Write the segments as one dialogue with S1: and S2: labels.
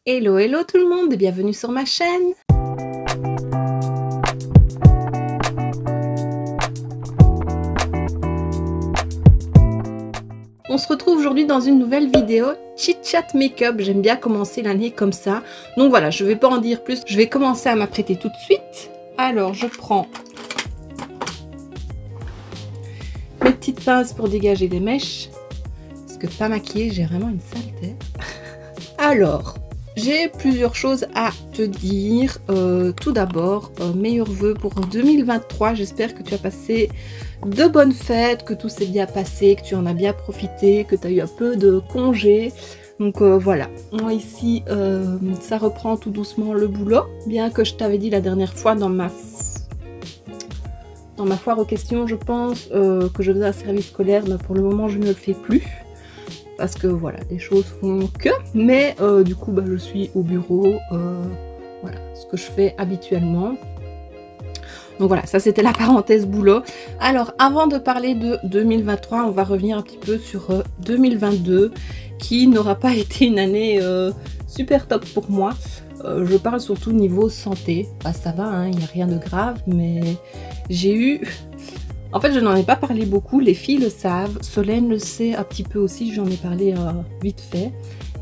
S1: Hello hello tout le monde et bienvenue sur ma chaîne. On se retrouve aujourd'hui dans une nouvelle vidéo Chit Chat Make-up. J'aime bien commencer l'année comme ça. Donc voilà, je vais pas en dire plus. Je vais commencer à m'apprêter tout de suite. Alors je prends mes petites pinces pour dégager des mèches. Parce que pas maquillée, j'ai vraiment une sale tête. Alors, j'ai plusieurs choses à te dire. Tout d'abord, meilleurs vœux pour 2023. J'espère que tu as passé de bonnes fêtes, que tout s'est bien passé, que tu en as bien profité, que tu as eu un peu de congés. Donc voilà, moi ici, ça reprend tout doucement le boulot. Bien que je t'avais dit la dernière fois dans ma foire aux questions, je pense, que je faisais un service scolaire, mais pour le moment je ne le fais plus. Parce que voilà, les choses font que, mais du coup bah, je suis au bureau, voilà ce que je fais habituellement. Donc voilà, ça c'était la parenthèse boulot. Alors avant de parler de 2023, on va revenir un petit peu sur 2022 qui n'aura pas été une année super top pour moi. Je parle surtout niveau santé, bah, ça va, hein, il n'y a rien de grave, mais j'ai eu... En fait, je n'en ai pas parlé beaucoup, les filles le savent, Solène le sait un petit peu aussi, j'en ai parlé vite fait.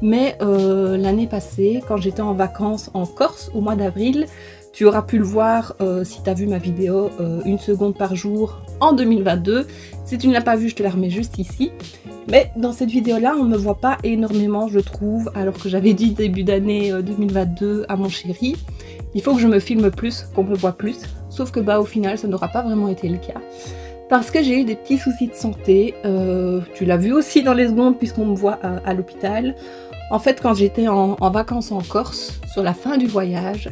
S1: Mais l'année passée, quand j'étais en vacances en Corse, au mois d'avril, tu auras pu le voir si tu as vu ma vidéo 1 seconde par jour en 2022. Si tu ne l'as pas vu, je te la remets juste ici. Mais dans cette vidéo-là, on ne me voit pas énormément, je trouve, alors que j'avais dit début d'année 2022 à mon chéri. Il faut que je me filme plus, qu'on me voit plus. Sauf que bah au final, ça n'aura pas vraiment été le cas. Parce que j'ai eu des petits soucis de santé. Tu l'as vu aussi dans les secondes puisqu'on me voit à l'hôpital. En fait, quand j'étais en vacances en Corse, sur la fin du voyage,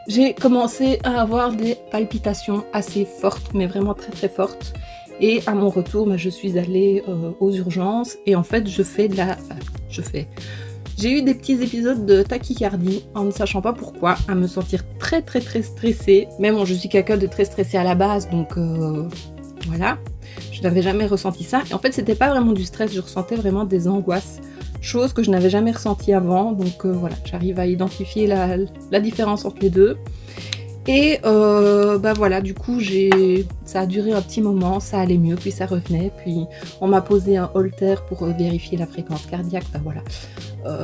S1: j'ai commencé à avoir des palpitations assez fortes, mais vraiment très très fortes. Et à mon retour, bah, je suis allée aux urgences et en fait, j'ai eu des petits épisodes de tachycardie en ne sachant pas pourquoi, à me sentir très très stressée. Même bon, je suis quelqu'un de très stressé à la base, donc voilà. Je n'avais jamais ressenti ça. Et en fait, c'était pas vraiment du stress, je ressentais vraiment des angoisses. Chose que je n'avais jamais ressentie avant. Donc voilà, j'arrive à identifier la différence entre les deux. Et bah voilà, du coup ça a duré un petit moment, ça allait mieux, puis ça revenait, puis on m'a posé un holter pour vérifier la fréquence cardiaque, bah voilà.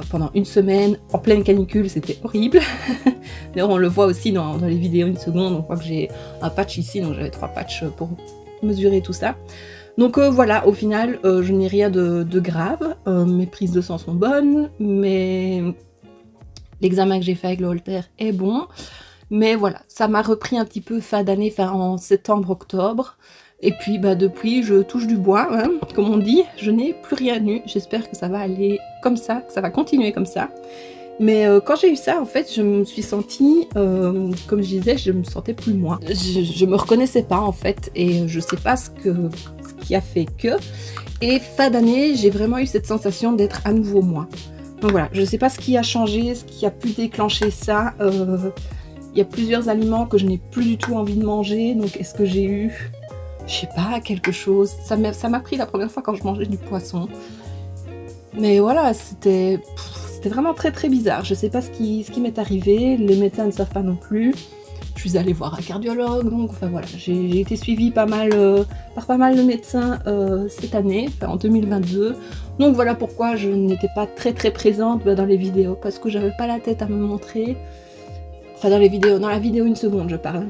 S1: Pendant une semaine, en pleine canicule, c'était horrible. D'ailleurs on le voit aussi dans les vidéos 1 seconde, on voit que j'ai un patch ici, donc j'avais 3 patchs pour mesurer tout ça. Donc voilà, au final, je n'ai rien de grave, mes prises de sang sont bonnes, mais l'examen que j'ai fait avec le holter est bon. Mais voilà, ça m'a repris un petit peu fin d'année, enfin en septembre-octobre. Et puis bah depuis, je touche du bois, hein, comme on dit, je n'ai plus rien eu. J'espère que ça va aller comme ça, que ça va continuer comme ça. Mais quand j'ai eu ça, en fait, je me suis sentie, comme je disais, je me sentais plus moi. Je me reconnaissais pas en fait, et je sais pas ce qui a fait que. Et fin d'année, j'ai vraiment eu cette sensation d'être à nouveau moi. Donc voilà, je sais pas ce qui a changé, ce qui a pu déclencher ça. Il y a plusieurs aliments que je n'ai plus du tout envie de manger, donc est-ce que j'ai eu, je sais pas, quelque chose. Ça m'a pris la première fois quand je mangeais du poisson. Mais voilà, c'était vraiment très très bizarre. Je sais pas ce qui m'est arrivé, les médecins ne savent pas non plus. Je suis allée voir un cardiologue, donc enfin voilà, j'ai été suivie par pas mal de médecins cette année, enfin en 2022. Donc voilà pourquoi je n'étais pas très très présente dans les vidéos, parce que j'avais pas la tête à me montrer. Enfin dans la vidéo 1 seconde je parle.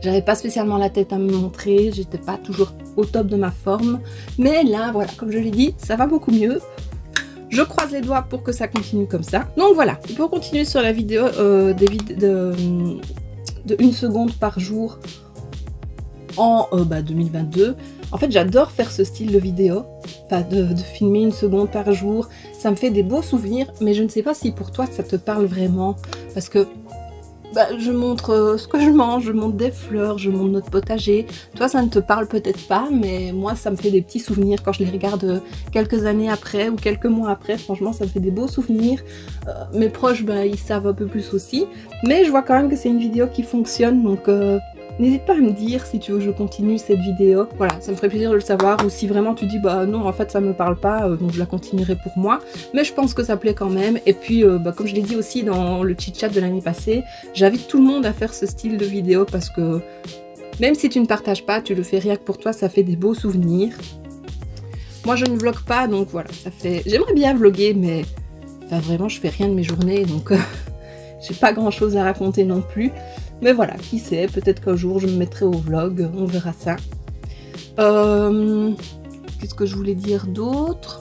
S1: J'avais pas spécialement la tête à me montrer, j'étais pas toujours au top de ma forme. Mais là, voilà, comme je l'ai dit, ça va beaucoup mieux. Je croise les doigts pour que ça continue comme ça. Donc voilà, pour continuer sur la vidéo de 1 seconde par jour en 2022. En fait, j'adore faire ce style de vidéo, enfin de filmer 1 seconde par jour. Ça me fait des beaux souvenirs, mais je ne sais pas si pour toi ça te parle vraiment, parce que bah, je montre ce que je mange, je montre des fleurs, je montre notre potager. Toi, ça ne te parle peut-être pas, mais moi, ça me fait des petits souvenirs quand je les regarde quelques années après ou quelques mois après. Franchement, ça me fait des beaux souvenirs. Mes proches, bah, ils savent un peu plus aussi. Mais je vois quand même que c'est une vidéo qui fonctionne, donc N'hésite pas à me dire si tu veux que je continue cette vidéo. Voilà, ça me ferait plaisir de le savoir. Ou si vraiment tu dis bah non, en fait ça me parle pas, donc je la continuerai pour moi. Mais je pense que ça plaît quand même. Et puis comme je l'ai dit aussi dans le chit-chat de l'année passée, j'invite tout le monde à faire ce style de vidéo parce que même si tu ne partages pas, tu le fais rien que pour toi, ça fait des beaux souvenirs. Moi je ne vlog pas, donc voilà, ça fait... J'aimerais bien vlogger, mais enfin, vraiment je fais rien de mes journées, donc j'ai pas grand chose à raconter non plus. Mais voilà, qui sait, peut-être qu'un jour je me mettrai au vlog, on verra ça. Qu'est-ce que je voulais dire d'autre?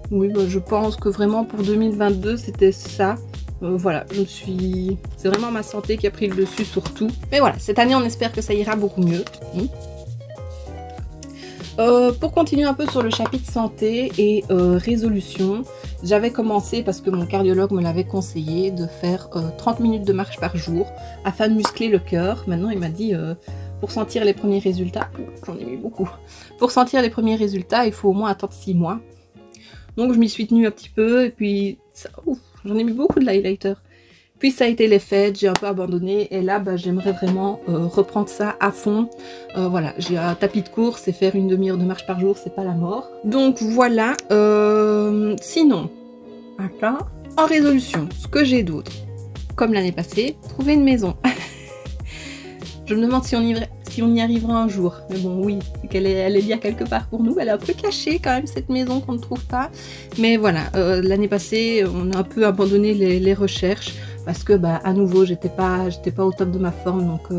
S1: Oui, bah, je pense que vraiment pour 2022 c'était ça. Voilà, c'est vraiment ma santé qui a pris le dessus sur tout. Mais voilà, cette année on espère que ça ira beaucoup mieux. Pour continuer un peu sur le chapitre santé et résolution, j'avais commencé, parce que mon cardiologue me l'avait conseillé, de faire 30 minutes de marche par jour afin de muscler le cœur. Maintenant il m'a dit pour sentir les premiers résultats, j'en ai mis beaucoup, pour sentir les premiers résultats il faut au moins attendre 6 mois. Donc je m'y suis tenue un petit peu et puis j'en ai mis beaucoup de l'highlighter. Puis ça a été l'effet, j'ai un peu abandonné et là bah, j'aimerais vraiment reprendre ça à fond. Voilà, j'ai un tapis de course et faire une demi-heure de marche par jour, c'est pas la mort. Donc voilà, sinon, attends, en résolution, ce que j'ai d'autre, comme l'année passée, trouver une maison. Je me demande si on y arrivera un jour. Mais bon, oui, elle est bien quelque part pour nous. Elle est un peu cachée quand même, cette maison qu'on ne trouve pas. Mais voilà, l'année passée, on a un peu abandonné les recherches. Parce que, bah, à nouveau, j'étais pas au top de ma forme. Donc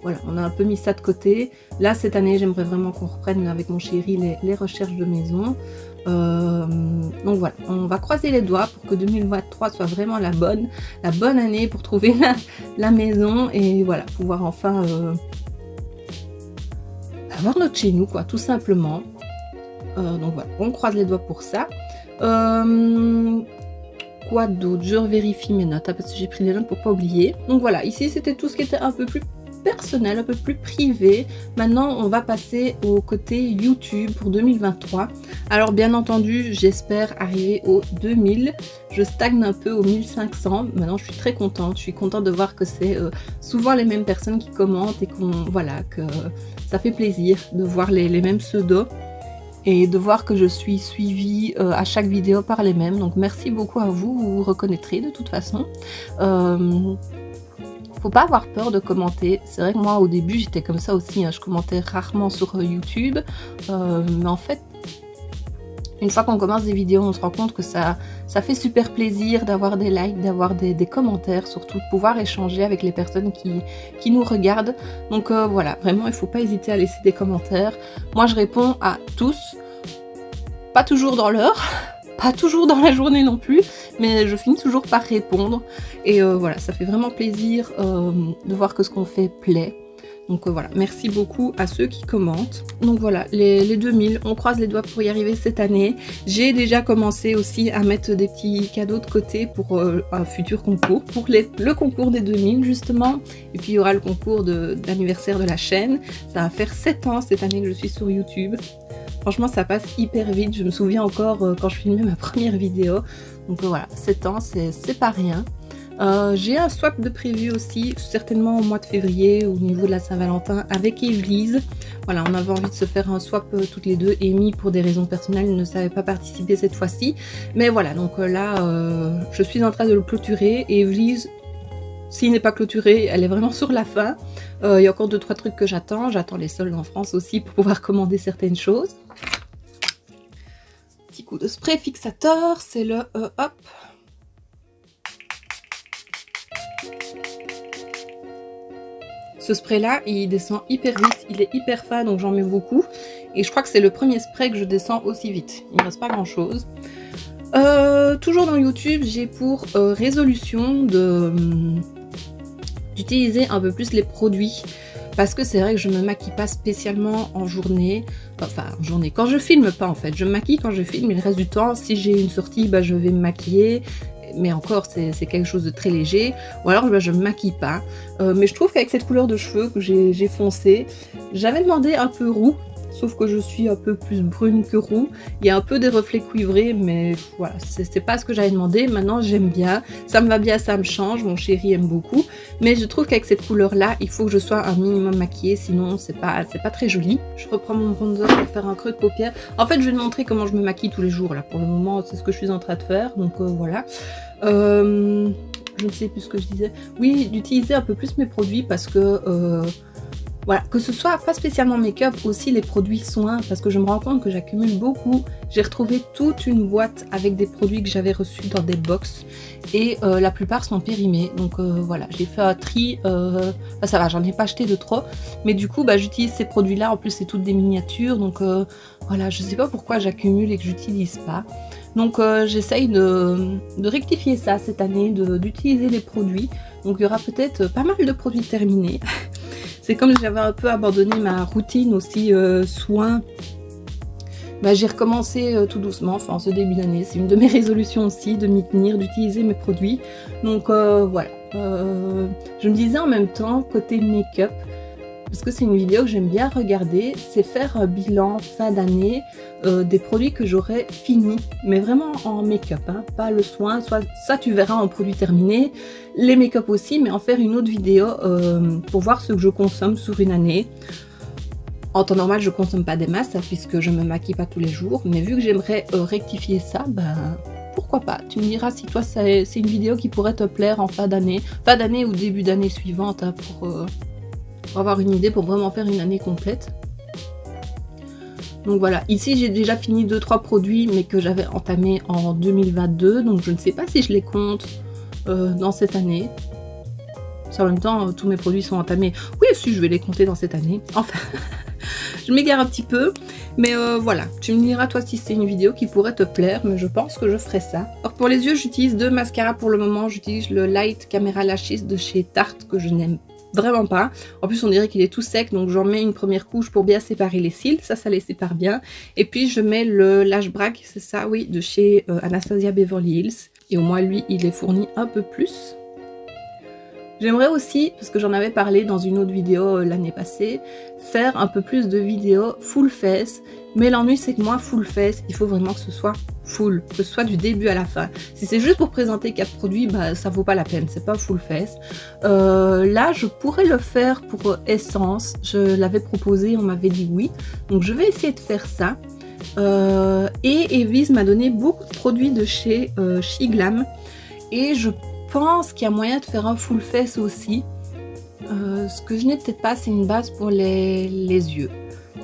S1: voilà, on a un peu mis ça de côté. Là, cette année, j'aimerais vraiment qu'on reprenne avec mon chéri les recherches de maison. Donc voilà, on va croiser les doigts pour que 2023 soit vraiment la bonne année pour trouver la maison et voilà, pouvoir enfin avoir notre chez nous, quoi, tout simplement. Donc voilà, on croise les doigts pour ça. Quoi d'autre? Je vérifie mes notes, hein, parce que j'ai pris des notes pour pas oublier. Donc voilà, ici c'était tout ce qui était un peu plus personnel, un peu plus privé. Maintenant on va passer au côté YouTube pour 2023. Alors bien entendu j'espère arriver aux 2000. Je stagne un peu aux 1500. Maintenant je suis très contente, je suis contente de voir que c'est souvent les mêmes personnes qui commentent et voilà, que ça fait plaisir de voir les mêmes pseudos et de voir que je suis suivie à chaque vidéo par les mêmes. Donc merci beaucoup à vous, vous vous reconnaîtrez de toute façon. Faut pas avoir peur de commenter. C'est vrai que moi au début j'étais comme ça aussi, hein. Je commentais rarement sur YouTube, mais en fait une fois qu'on commence des vidéos on se rend compte que ça fait super plaisir d'avoir des likes, d'avoir des commentaires, surtout de pouvoir échanger avec les personnes qui nous regardent. Donc voilà, vraiment il faut pas hésiter à laisser des commentaires. Moi je réponds à tous, pas toujours dans l'heure, pas toujours dans la journée non plus, mais je finis toujours par répondre. Et voilà, ça fait vraiment plaisir de voir que ce qu'on fait plaît. Donc voilà, merci beaucoup à ceux qui commentent. Donc voilà, les 2000, on croise les doigts pour y arriver cette année. J'ai déjà commencé aussi à mettre des petits cadeaux de côté pour un futur concours, pour le concours des 2000 justement. Et puis il y aura le concours d'anniversaire de la chaîne. Ça va faire 7 ans cette année que je suis sur YouTube. Franchement ça passe hyper vite, je me souviens encore quand je filmais ma première vidéo. Donc voilà, 7 ans c'est pas rien. J'ai un swap de prévu aussi, certainement au mois de février au niveau de la Saint-Valentin avec Evelise. Voilà, on avait envie de se faire un swap toutes les deux. Amy, pour des raisons personnelles, ne savait pas participer cette fois-ci. Mais voilà, donc là, je suis en train de le clôturer. Et Evelise, s'il n'est pas clôturé, elle est vraiment sur la fin. Il y a encore 2-3 trucs que j'attends. J'attends les soldes en France aussi pour pouvoir commander certaines choses. Petit coup de spray fixateur, c'est le hop. Ce spray là il descend hyper vite, il est hyper fin donc j'en mets beaucoup et je crois que c'est le premier spray que je descends aussi vite, il ne reste pas grand chose. Toujours dans YouTube j'ai pour résolution d'utiliser un peu plus les produits parce que c'est vrai que je ne me maquille pas spécialement en journée, enfin en journée, quand je filme pas en fait, je me maquille quand je filme et le reste du temps si j'ai une sortie bah, je vais me maquiller. Mais encore c'est quelque chose de très léger, ou alors bah, je me maquille pas, mais je trouve qu'avec cette couleur de cheveux que j'ai foncé, j'avais demandé un peu roux sauf que je suis un peu plus brune que roux. Il y a un peu des reflets cuivrés, mais voilà, c'est pas ce que j'avais demandé. Maintenant j'aime bien, ça me va bien, ça me change, mon chéri aime beaucoup. Mais je trouve qu'avec cette couleur là, il faut que je sois un minimum maquillée, sinon c'est pas très joli. Je reprends mon bronzer pour faire un creux de paupières. En fait je vais te montrer comment je me maquille tous les jours là. Pour le moment c'est ce que je suis en train de faire, donc voilà. Je ne sais plus ce que je disais. Oui, d'utiliser un peu plus mes produits parce que voilà, que ce soit pas spécialement make-up, aussi les produits soins, parce que je me rends compte que j'accumule beaucoup. J'ai retrouvé toute une boîte avec des produits que j'avais reçus dans des box et la plupart sont périmés. Donc voilà, j'ai fait un tri. Ça va, j'en ai pas acheté de trop, mais du coup, j'utilise ces produits-là. En plus, c'est toutes des miniatures, donc voilà, je sais pas pourquoi j'accumule et que j'utilise pas. Donc j'essaye de rectifier ça cette année, d'utiliser les produits. Donc il y aura peut-être pas mal de produits terminés. C'est comme j'avais un peu abandonné ma routine aussi soins. J'ai recommencé tout doucement, enfin ce début d'année. C'est une de mes résolutions aussi, de m'y tenir, d'utiliser mes produits. Donc voilà. Je me disais en même temps, côté make-up, parce que c'est une vidéo que j'aime bien regarder, c'est faire un bilan fin d'année des produits que j'aurais finis, mais vraiment en make-up, hein, pas le soin, soit ça tu verras en produits terminés, les make-up aussi, mais en faire une autre vidéo pour voir ce que je consomme sur une année. En temps normal, je consomme pas des masses, hein, puisque je me maquille pas tous les jours, mais vu que j'aimerais rectifier ça, pourquoi pas. Tu me diras si toi c'est une vidéo qui pourrait te plaire en fin d'année ou début d'année suivante, hein, pour avoir une idée, pour vraiment faire une année complète. Donc voilà, ici j'ai déjà fini 2-3 produits mais que j'avais entamé en 2022, donc je ne sais pas si je les compte dans cette année. En même temps, tous mes produits sont entamés. Oui, si, je vais les compter dans cette année. Enfin, je m'égare un petit peu, mais voilà, tu me diras toi si c'est une vidéo qui pourrait te plaire, mais je pense que je ferai ça. Alors pour les yeux, j'utilise 2 mascaras pour le moment. J'utilise le Light Camera Lashes de chez Tarte que je n'aime vraiment pas. En plus on dirait qu'il est tout sec, donc j'en mets une première couche pour bien séparer les cils, ça les sépare bien. Et puis je mets le Lash Brag, c'est ça, oui, de chez Anastasia Beverly Hills. Et au moins lui il est fourni un peu plus. J'aimerais aussi, parce que j'en avais parlé dans une autre vidéo l'année passée, faire un peu plus de vidéos full face. Mais l'ennui c'est que moi full face, il faut vraiment que ce soit full, que ce soit du début à la fin. Si c'est juste pour présenter 4 produits, ça vaut pas la peine, c'est pas full face. Là je pourrais le faire pour Essence, je l'avais proposé, on m'avait dit oui. Donc je vais essayer de faire ça. Et Evise m'a donné beaucoup de produits de chez Shiglam. Et je pense qu'il y a moyen de faire un full face aussi. Ce que je n'ai peut-être pas, c'est une base pour les yeux.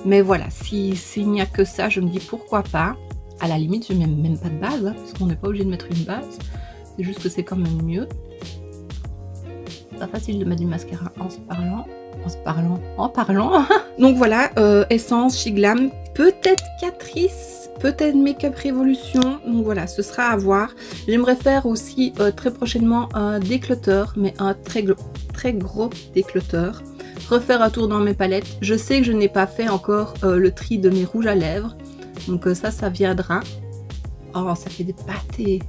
S1: Mais voilà, s'il n'y a que ça, je me dis pourquoi pas. À la limite, je n'ai même pas de base, hein, parce qu'on n'est pas obligé de mettre une base. C'est juste que c'est quand même mieux. C'est pas facile de mettre du mascara en parlant. Donc voilà, Essence, Shiglam, peut-être Catrice, peut-être Makeup Revolution. Donc voilà, ce sera à voir. J'aimerais faire aussi très prochainement un déclutter, mais un très gros déclutter. Refaire un tour dans mes palettes. Je sais que je n'ai pas fait encore le tri de mes rouges à lèvres. Donc ça viendra. Oh, ça fait des pâtés.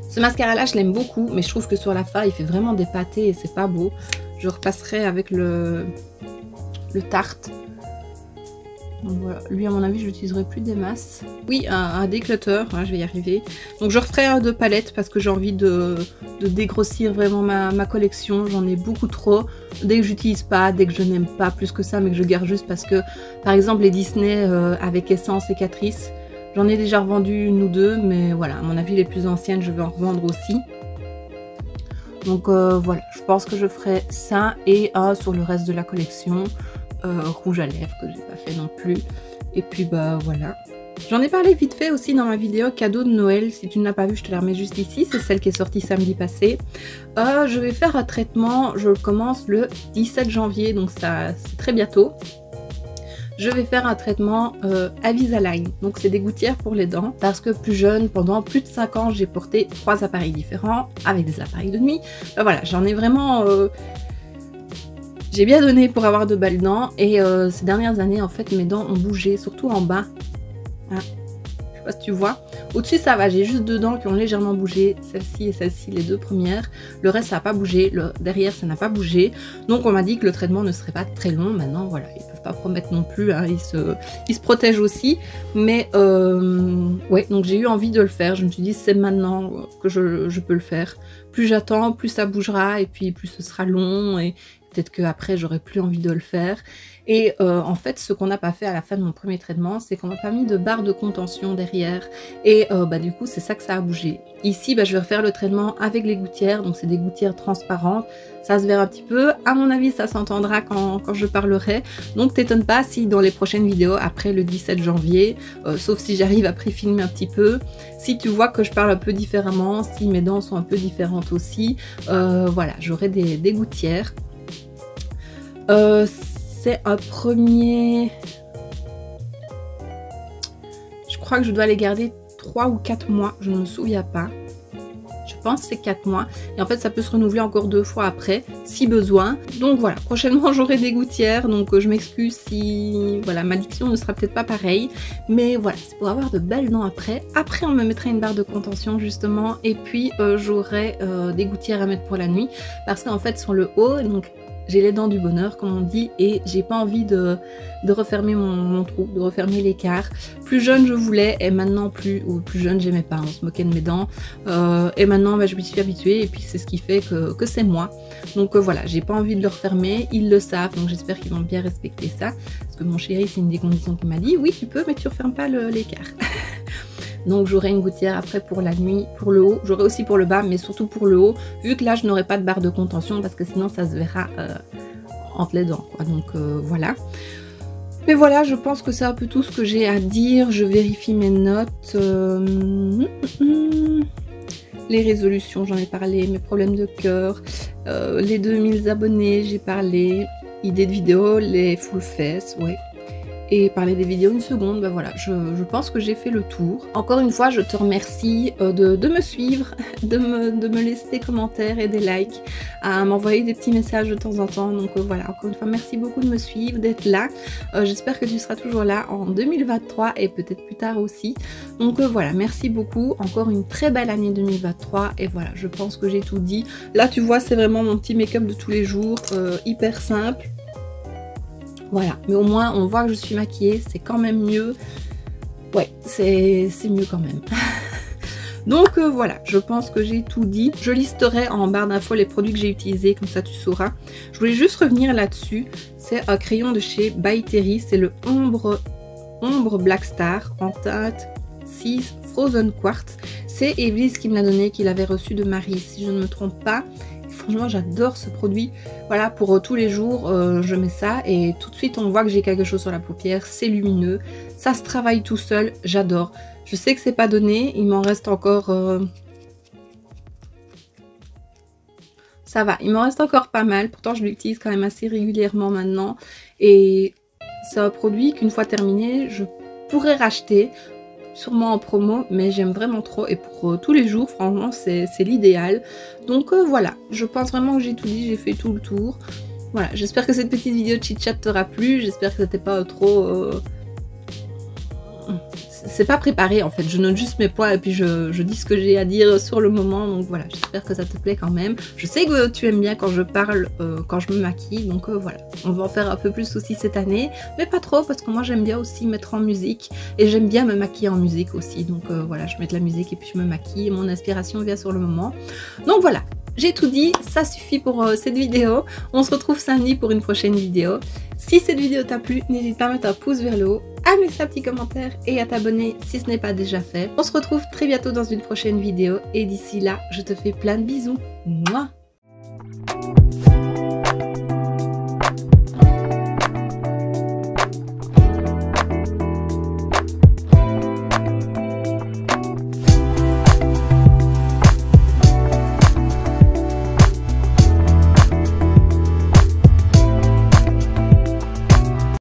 S1: Ce mascara là je l'aime beaucoup, mais je trouve que sur la fin il fait vraiment des pâtés et c'est pas beau. Je repasserai avec le Tarte. Donc voilà, lui à mon avis je l'utiliserai plus des masses. Oui, un déclutter, ouais, je vais y arriver. Donc je referai un de palette parce que j'ai envie de dégrossir vraiment ma collection. J'en ai beaucoup trop. Dès que j'utilise pas, dès que je n'aime pas plus que ça, mais que je garde juste parce que par exemple les Disney avec Essence et Catrice, j'en ai déjà revendu une ou deux, mais voilà, à mon avis les plus anciennes je vais en revendre aussi. Donc voilà, je pense que je ferai ça et un sur le reste de la collection. Rouge à lèvres que j'ai pas fait non plus. Et puis voilà. J'en ai parlé vite fait aussi dans ma vidéo cadeau de Noël. Si tu ne l'as pas vu, je te la remets juste ici. C'est celle qui est sortie samedi passé. Je vais faire un traitement. Je commence le 17 janvier, donc ça c'est très bientôt. Je vais faire un traitement Invisalign. Donc c'est des gouttières pour les dents. Parce que plus jeune, pendant plus de 5 ans, j'ai porté 3 appareils différents avec des appareils de nuit. Voilà, j'en ai vraiment... J'ai bien donné pour avoir de belles dents. Et ces dernières années, en fait, mes dents ont bougé, surtout en bas. Hein. Je sais pas si tu vois. Au-dessus ça va, j'ai juste 2 dents qui ont légèrement bougé, celle-ci et celle-ci, les 2 premières. Le reste ça n'a pas bougé, derrière ça n'a pas bougé. Donc on m'a dit que le traitement ne serait pas très long. Maintenant voilà, ils peuvent pas promettre non plus, hein, ils se protègent aussi. Mais ouais, donc j'ai eu envie de le faire. Je me suis dit c'est maintenant que je peux le faire. Plus j'attends, plus ça bougera et puis plus ce sera long et peut-être qu'après j'aurai plus envie de le faire. Et en fait ce qu'on n'a pas fait à la fin de mon premier traitement, c'est qu'on m'a pas mis de barre de contention derrière et du coup c'est ça que ça a bougé. Ici je vais refaire le traitement avec les gouttières, donc c'est des gouttières transparentes, ça se verra un petit peu, à mon avis ça s'entendra quand je parlerai, donc t'étonne pas si dans les prochaines vidéos après le 17 janvier, sauf si j'arrive à pré-filmer un petit peu, si tu vois que je parle un peu différemment, si mes dents sont un peu différentes aussi, voilà, j'aurai des gouttières. C'est un premier... Je crois que je dois les garder 3 ou 4 mois, je ne me souviens pas. Je pense que c'est 4 mois. Et en fait, ça peut se renouveler encore 2 fois après, si besoin. Donc voilà, prochainement j'aurai des gouttières. Donc je m'excuse si voilà, ma diction ne sera peut-être pas pareille. Mais voilà, c'est pour avoir de belles dents après. Après, on me mettra une barre de contention justement. Et puis, j'aurai des gouttières à mettre pour la nuit. Parce qu'en fait, sur le haut, donc... j'ai les dents du bonheur comme on dit et j'ai pas envie de refermer mon trou, de refermer l'écart. Plus jeune je voulais et maintenant plus jeune j'aimais pas, on se moquait de mes dents. Et maintenant je m'y suis habituée et puis c'est ce qui fait que c'est moi. Donc voilà, j'ai pas envie de le refermer, ils le savent donc j'espère qu'ils vont bien respecter ça. Parce que mon chéri c'est une des conditions qu'il m'a dit, oui tu peux mais tu refermes pas l'écart. Donc j'aurai une gouttière après pour la nuit, pour le haut. J'aurai aussi pour le bas, mais surtout pour le haut. Vu que là, je n'aurai pas de barre de contention parce que sinon, ça se verra entre les dents, quoi. Donc voilà. Mais voilà, je pense que c'est un peu tout ce que j'ai à dire. Je vérifie mes notes. Les résolutions, j'en ai parlé. Mes problèmes de cœur. Les 2000 abonnés, j'ai parlé. Idées de vidéo, les full face, ouais. Et parler des vidéos une seconde, voilà, je pense que j'ai fait le tour. Encore une fois, je te remercie de me suivre, de me laisser des commentaires et des likes, à m'envoyer des petits messages de temps en temps. Donc voilà, encore une fois, merci beaucoup de me suivre, d'être là. J'espère que tu seras toujours là en 2023 et peut-être plus tard aussi. Donc voilà, merci beaucoup. Encore une très belle année 2023 et voilà, je pense que j'ai tout dit. Là, tu vois, c'est vraiment mon petit make-up de tous les jours, hyper simple. Voilà, mais au moins on voit que je suis maquillée, c'est quand même mieux. Ouais, c'est mieux quand même. Donc voilà, je pense que j'ai tout dit. Je listerai en barre d'infos les produits que j'ai utilisés, comme ça tu sauras. Je voulais juste revenir là-dessus. C'est un crayon de chez By Terry, c'est le Ombre Black Star en teinte 6 Frozen Quartz. C'est Evelyse qui me l'a donné, qu'il avait reçu de Marie, si je ne me trompe pas. Franchement, j'adore ce produit. Voilà, pour tous les jours, je mets ça et tout de suite, on voit que j'ai quelque chose sur la paupière. C'est lumineux, ça se travaille tout seul. J'adore. Je sais que c'est pas donné. Il m'en reste encore... Ça va, il m'en reste encore pas mal. Pourtant, je l'utilise quand même assez régulièrement maintenant. Et c'est un produit qu'une fois terminé, je pourrais racheter. Sûrement en promo, mais j'aime vraiment trop et pour tous les jours, franchement, c'est l'idéal. Donc voilà, je pense vraiment que j'ai tout dit, j'ai fait tout le tour. Voilà, j'espère que cette petite vidéo de chit-chat t'aura plu, j'espère que c'était pas trop... C'est pas préparé en fait, je note juste mes points et puis je dis ce que j'ai à dire sur le moment, donc voilà, j'espère que ça te plaît quand même. Je sais que tu aimes bien quand je parle, quand je me maquille, donc voilà, on va en faire un peu plus aussi cette année, mais pas trop parce que moi j'aime bien aussi mettre en musique et j'aime bien me maquiller en musique aussi, donc voilà, je mets de la musique et puis je me maquille et mon inspiration vient sur le moment. Donc voilà, j'ai tout dit, ça suffit pour cette vidéo, on se retrouve samedi pour une prochaine vidéo. Si cette vidéo t'a plu, n'hésite pas à mettre un pouce vers le haut, à laisser un petit commentaire et à t'abonner si ce n'est pas déjà fait. On se retrouve très bientôt dans une prochaine vidéo et d'ici là, je te fais plein de bisous. Mouah.